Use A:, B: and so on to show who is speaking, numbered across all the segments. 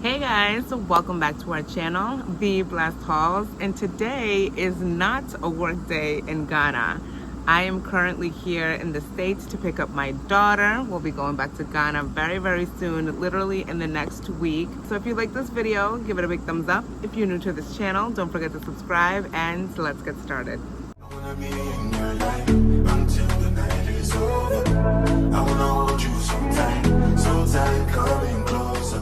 A: Hey guys, welcome back to our channel, The Blessed Halls, and today is not a work day in Ghana. I am currently here in the States to pick up my daughter. We'll be going back to Ghana very soon, literally in the next week. So if you like this video, give it a big thumbs up. If you're new to this channel, don't forget to subscribe, and let's get started.
B: I wanna be in your life until the night is over. I wanna hold you so tight, coming closer.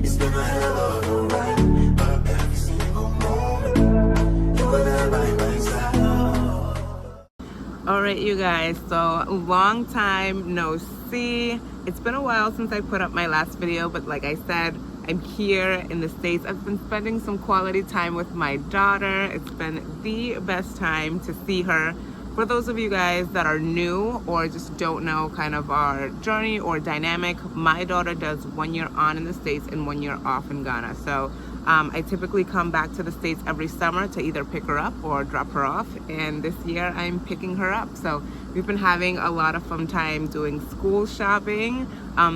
B: It's been a hell of a ride, but every single moment you were there by my side.
A: All right, you guys, so long time no see. It's been a while since I put up my last video, but like I said, I'm here in the States. I've been spending some quality time with my daughter. It's been the best time to see her. For those of you guys that are new or just don't know kind of our journey or dynamic, my daughter does 1 year on in the States and 1 year off in Ghana. So I typically come back to the States every summer to either pick her up or drop her off. And this year I'm picking her up. So we've been having a lot of fun time doing school shopping.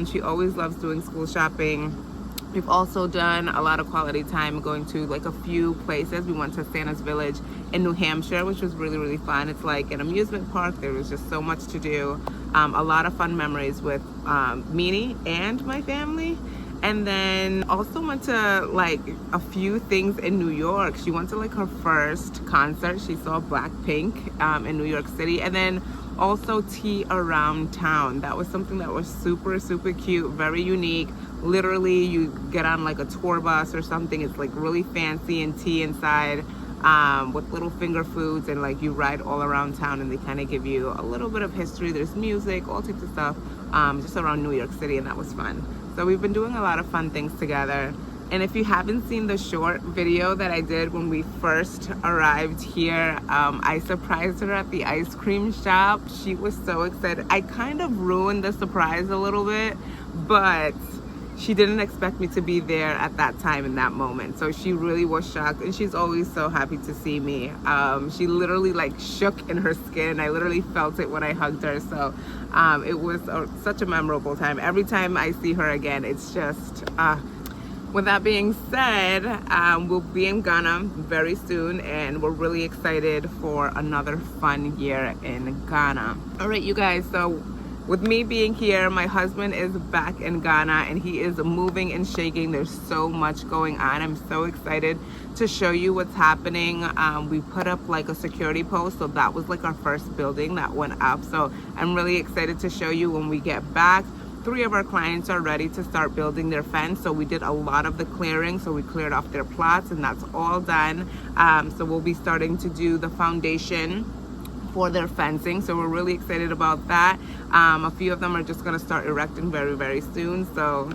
A: She always loves doing school shopping. We've also done a lot of quality time going to like a few places. We went to Santa's Village in New Hampshire, which was really fun. It's like an amusement park. There was just so much to do. A lot of fun memories with Meanie and my family. And then also went to like a few things in New York. She went to like her first concert. She saw Blackpink in New York City. And then also tea around town. That was something that was super cute, very unique. Literally you get on like a tour bus or something. It's like really fancy and tea inside with little finger foods, and like you ride all around town and they kind of give you a little bit of history. There's music, all types of stuff just around New York City, and that was fun. So we've been doing a lot of fun things together. And if you haven't seen the short video that I did when we first arrived here, I surprised her at the ice cream shop. She was so excited. I kind of ruined the surprise a little bit, but she didn't expect me to be there at that time in that moment. So she really was shocked, and she's always so happy to see me. She literally like shook in her skin. I literally felt it when I hugged her. So it was such a memorable time. Every time I see her again, it's just, with that being said, we'll be in Ghana very soon, and we're really excited for another fun year in Ghana. All right, you guys, so with me being here, my husband is back in Ghana and he is moving and shaking. There's so much going on. I'm so excited to show you what's happening. We put up like a security post, so that was like our first building that went up. So I'm really excited to show you when we get back. 3 of our clients are ready to start building their fence, so we did a lot of the clearing. So we cleared off their plots and that's all done. So we'll be starting to do the foundation for their fencing, so we're really excited about that. A few of them are just going to start erecting very soon, so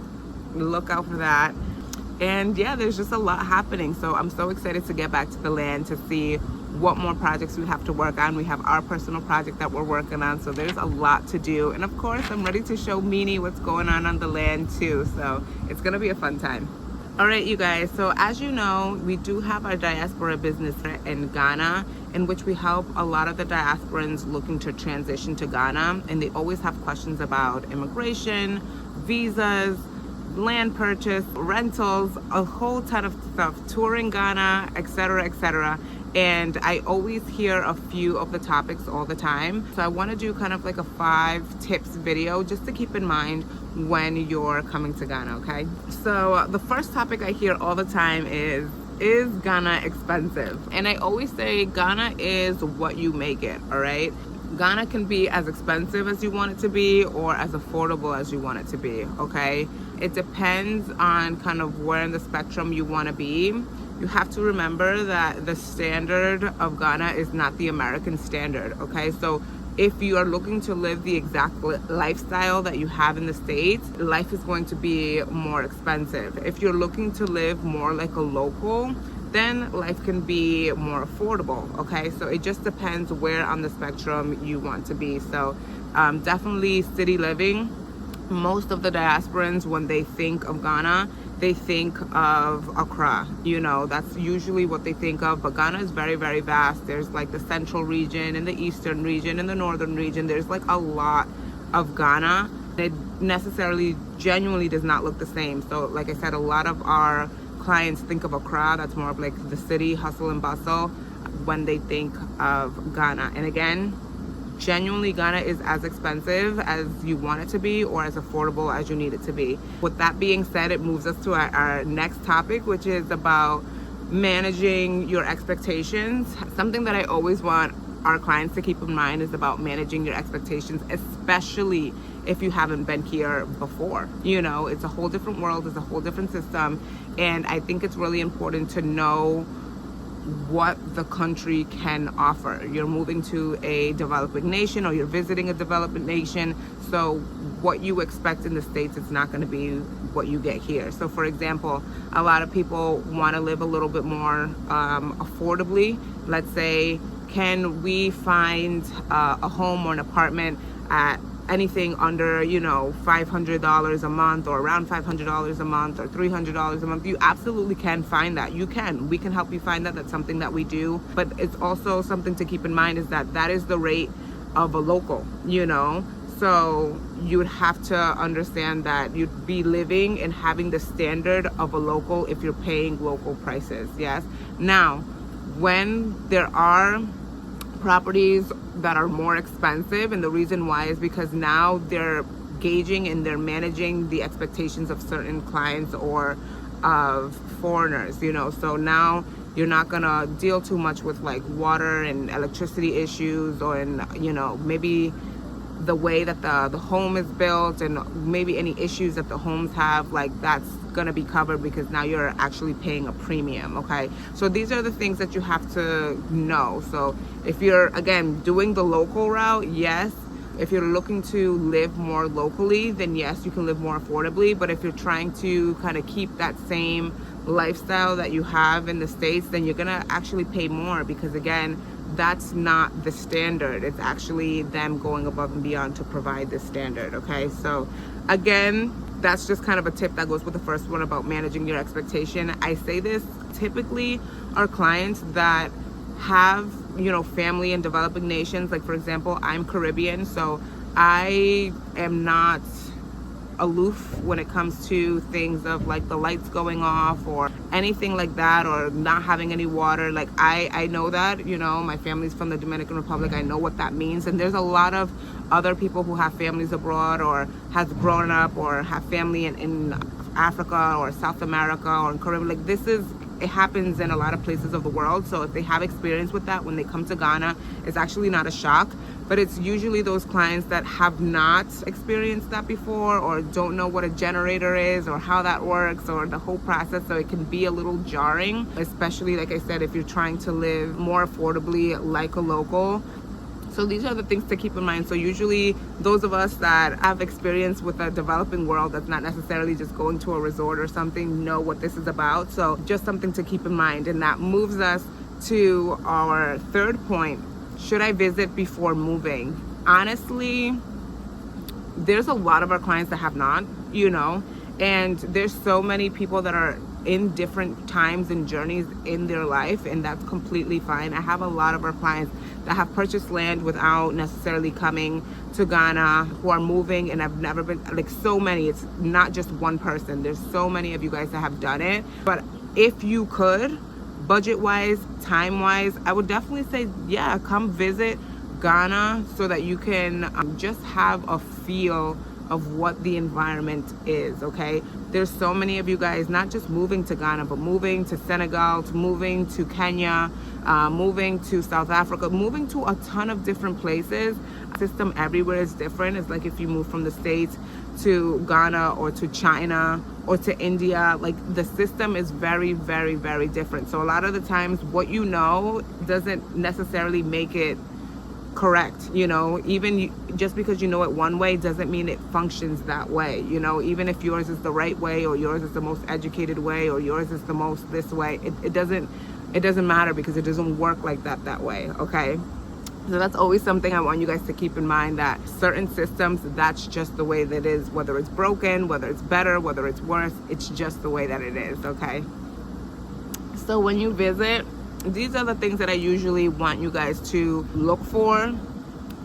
A: look out for that. And yeah, there's just a lot happening, so I'm so excited to get back to the land to see what more projects we have to work on. We have our personal project that we're working on, so there's a lot to do. And of course, I'm ready to show Meanie what's going on the land too, so it's gonna be a fun time. All right, you guys, so as you know, we do have our diaspora business in Ghana, in which we help a lot of the diasporans looking to transition to Ghana, and they always have questions about immigration, visas, land purchase, rentals, a whole ton of stuff, touring Ghana, etc. And I always hear a few of the topics all the time. So I want to do kind of like a 5 tips video just to keep in mind when you're coming to Ghana, okay? So the first topic I hear all the time is Ghana expensive? And I always say Ghana is what you make it, all right? Ghana can be as expensive as you want it to be or as affordable as you want it to be, okay? It depends on kind of where in the spectrum you want to be. You have to remember that the standard of Ghana is not the American standard, okay? So if you are looking to live the exact lifestyle that you have in the States, life is going to be more expensive. If you're looking to live more like a local, then life can be more affordable, okay? So it just depends where on the spectrum you want to be. So definitely city living. Most of the diasporans, when they think of Ghana, they think of Accra. You know, that's usually what they think of, but Ghana is very vast. There's like the central region and the eastern region and the northern region. There's like a lot of Ghana. It necessarily genuinely does not look the same. So like I said, a lot of our clients think of Accra, that's more of like the city hustle and bustle, when they think of Ghana. And again, genuinely, Ghana is as expensive as you want it to be or as affordable as you need it to be. With that being said, it moves us to our next topic, which is about managing your expectations. Something that I always want our clients to keep in mind is about managing your expectations, especially if you haven't been here before. You know, it's a whole different world, it's a whole different system, and I think it's really important to know what the country can offer. You're moving to a developing nation, or you're visiting a developing nation, so what you expect in the States is not going to be what you get here. So for example, a lot of people want to live a little bit more affordably. Let's say, can we find a home or an apartment at anything under, you know, $500 a month, or around $500 a month, or $300 a month? You absolutely can find that. You can. We can help you find that. That's something that we do. But it's also something to keep in mind is that that is the rate of a local, you know? So you would have to understand that you'd be living and having the standard of a local if you're paying local prices, yes? Now, when there are properties that are more expensive, and the reason why is because now they're gauging and they're managing the expectations of certain clients or of foreigners, you know. So now you're not gonna deal too much with like water and electricity issues, or you know, maybe the way that the home is built, and maybe any issues that the homes have, like that's gonna be covered because now you're actually paying a premium. Okay, so these are the things that you have to know. So if you're, again, doing the local route, yes. If you're looking to live more locally, then yes, you can live more affordably. But if you're trying to kind of keep that same lifestyle that you have in the States, then you're gonna actually pay more, because again, that's not the standard. It's actually them going above and beyond to provide this standard. Okay, so again, that's just kind of a tip that goes with the first one about managing your expectation. I say this typically our clients that have, you know, family in developing nations. Like for example, I'm Caribbean, so I am not aloof when it comes to things of like the lights going off or anything like that, or not having any water. Like I know that, you know, my family's from the Dominican Republic. I know what that means. And there's a lot of other people who have families abroad, or has grown up, or have family in Africa or South America or in Caribbean. Like it happens in a lot of places of the world. So if they have experience with that, when they come to Ghana, it's actually not a shock. But it's usually those clients that have not experienced that before, or don't know what a generator is, or how that works, or the whole process. So it can be a little jarring, especially, like I said, if you're trying to live more affordably like a local. So these are the things to keep in mind. So usually those of us that have experience with a developing world that's not necessarily just going to a resort or something know what this is about. So just something to keep in mind. And that moves us to our third point. Should I visit before moving? Honestly, there's a lot of our clients that have not, you know, and there's so many people that are in different times and journeys in their life, and that's completely fine. I have a lot of our clients that have purchased land without necessarily coming to Ghana, who are moving and have never been, like so many. It's not just one person. There's so many of you guys that have done it. But if you could, budget-wise, time-wise, I would definitely say, yeah, come visit Ghana so that you can just have a feel of what the environment is. Okay, there's so many of you guys not just moving to Ghana, but moving to Senegal, to moving to Kenya, moving to South Africa, moving to a ton of different places. System everywhere is different. It's like if you move from the States to Ghana, or to China, or to India, like the system is very, very, very different. So a lot of the times what you know doesn't necessarily make it correct, you know. Even just because you know it one way doesn't mean it functions that way, you know. Even if yours is the right way, or yours is the most educated way, or yours is the most this way, it doesn't matter, because it doesn't work like that way. Okay, so that's always something I want you guys to keep in mind, that certain systems, that's just the way that it is. Whether it's broken, whether it's better, whether it's worse, it's just the way that it is. Okay, so when you visit, these are the things that I usually want you guys to look for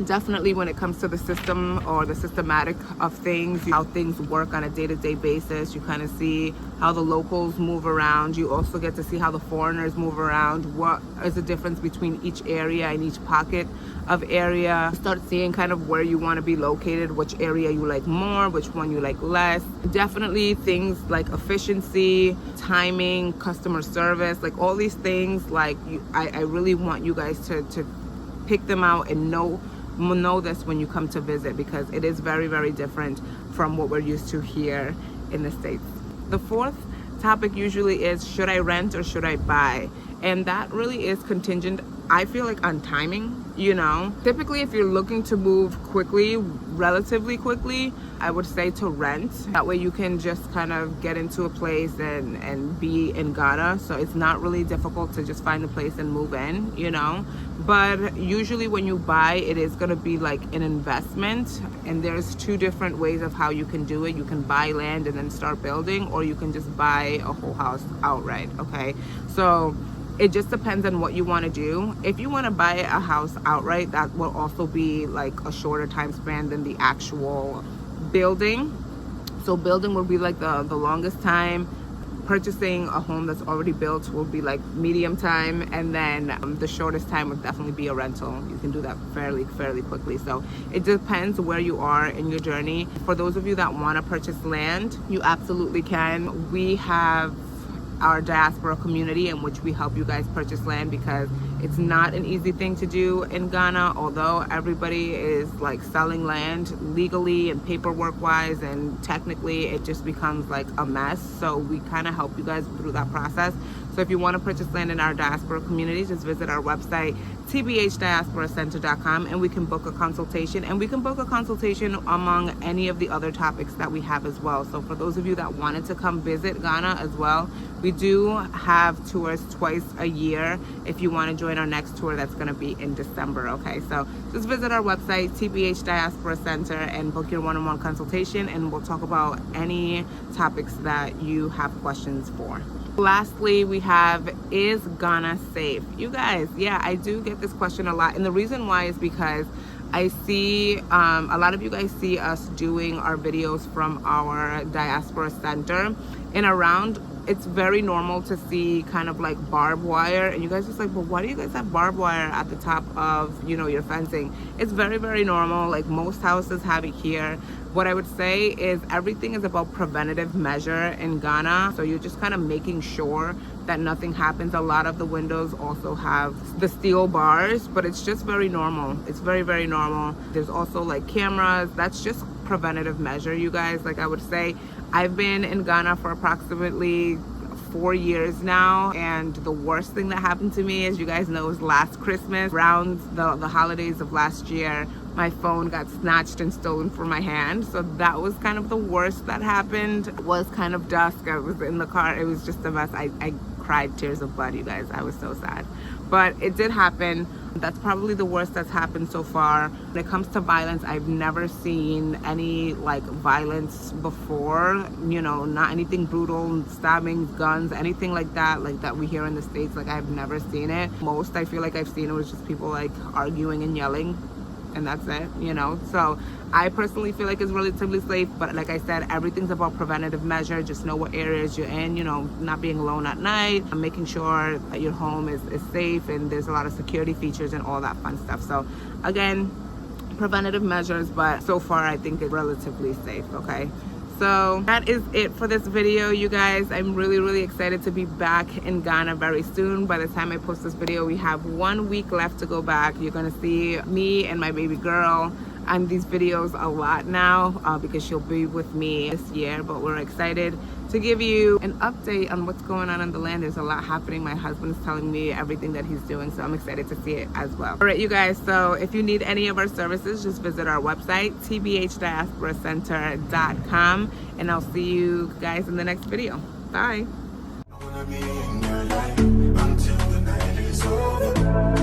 A: Definitely when it comes to the system or the systematic of things, how things work on a day-to-day basis, you kind of see how the locals move around. You also get to see how the foreigners move around. What is the difference between each area and each pocket of area. Start seeing kind of where you want to be located, which area you like more, which one you like less. Definitely things like efficiency, timing, customer service, like all these things, like I really want you guys to pick them out and know this when you come to visit, because it is very, very different from what we're used to here in the States. The fourth topic usually is, should I rent or should I buy? And that really is contingent, I feel like, on timing. You know, typically if you're looking to move quickly, relatively quickly, I would say to rent. That way you can just kind of get into a place and be in Ghana. So it's not really difficult to just find a place and move in, you know. But usually when you buy, it is going to be like an investment, and there's two different ways of how you can do it. You can buy land and then start building, or you can just buy a whole house outright. Okay, so it just depends on what you want to do. If you want to buy a house outright, that will also be like a shorter time span than the actual building. So building will be like the longest time. Purchasing a home that's already built will be like medium time, and then the shortest time would definitely be a rental. You can do that fairly quickly. So it depends where you are in your journey. For those of you that want to purchase land, you absolutely can. We have our diaspora community in which we help you guys purchase land, because it's not an easy thing to do in Ghana. Although everybody is like selling land legally and paperwork wise, and technically it just becomes like a mess. So we kind of help you guys through that process. So if you want to purchase land in our diaspora community, just visit our website, tbhdiasporacenter.com, and we can book a consultation. And we can book a consultation among any of the other topics that we have as well. So for those of you that wanted to come visit Ghana as well, we do have tours twice a year if you want to join our next tour that's going to be in December. Okay, so just visit our website, TBH Diaspora Center, and book your one-on-one consultation, and we'll talk about any topics that you have questions for. Lastly, we have, is Ghana safe? You guys, yeah, I do get this question a lot, and the reason why is because I see a lot of you guys see us doing our videos from our diaspora center, and around, it's very normal to see kind of like barbed wire, and you guys just like, but why do you guys have barbed wire at the top of, you know, your fencing? It's very, very normal. Like most houses have it here. What I would say is everything is about preventative measure in Ghana. So you're just kind of making sure that nothing happens. A lot of the windows also have the steel bars, but it's just very normal. It's very, very normal. There's also like cameras. That's just preventative measure, you guys. Like I would say, I've been in Ghana for approximately 4 years now, and the worst thing that happened to me, as you guys know, was last Christmas. Around the holidays of last year, my phone got snatched and stolen from my hand. So that was kind of the worst that happened. It was kind of dusk. I was in the car. It was just a mess. I cried tears of blood, you guys. I was so sad. But it did happen. That's probably the worst that's happened so far. When it comes to violence, I've never seen any like violence before, you know, not anything brutal, stabbings, guns, anything like that we hear in the States. Like I've never seen it. Most I feel like I've seen it was just people like arguing and yelling, and that's it, you know. So I personally feel like it's relatively safe, but like I said, everything's about preventative measure. Just know what areas you're in, you know, not being alone at night, and making sure that your home is safe, and there's a lot of security features and all that fun stuff. So again, preventative measures, but so far I think it's relatively safe. Okay, so that is it for this video, you guys. I'm really, really excited to be back in Ghana very soon. By the time I post this video, we have 1 week left to go back. You're gonna see me and my baby girl on these videos a lot now because she'll be with me this year. But we're excited to give you an update on what's going on the land. There's a lot happening. My husband's telling me everything that he's doing, so I'm excited to see it as well. All right, you guys, so if you need any of our services, just visit our website, tbhdiasporacenter.com, and I'll see you guys in the next video. Bye.
B: I wanna be in your life until the night is over.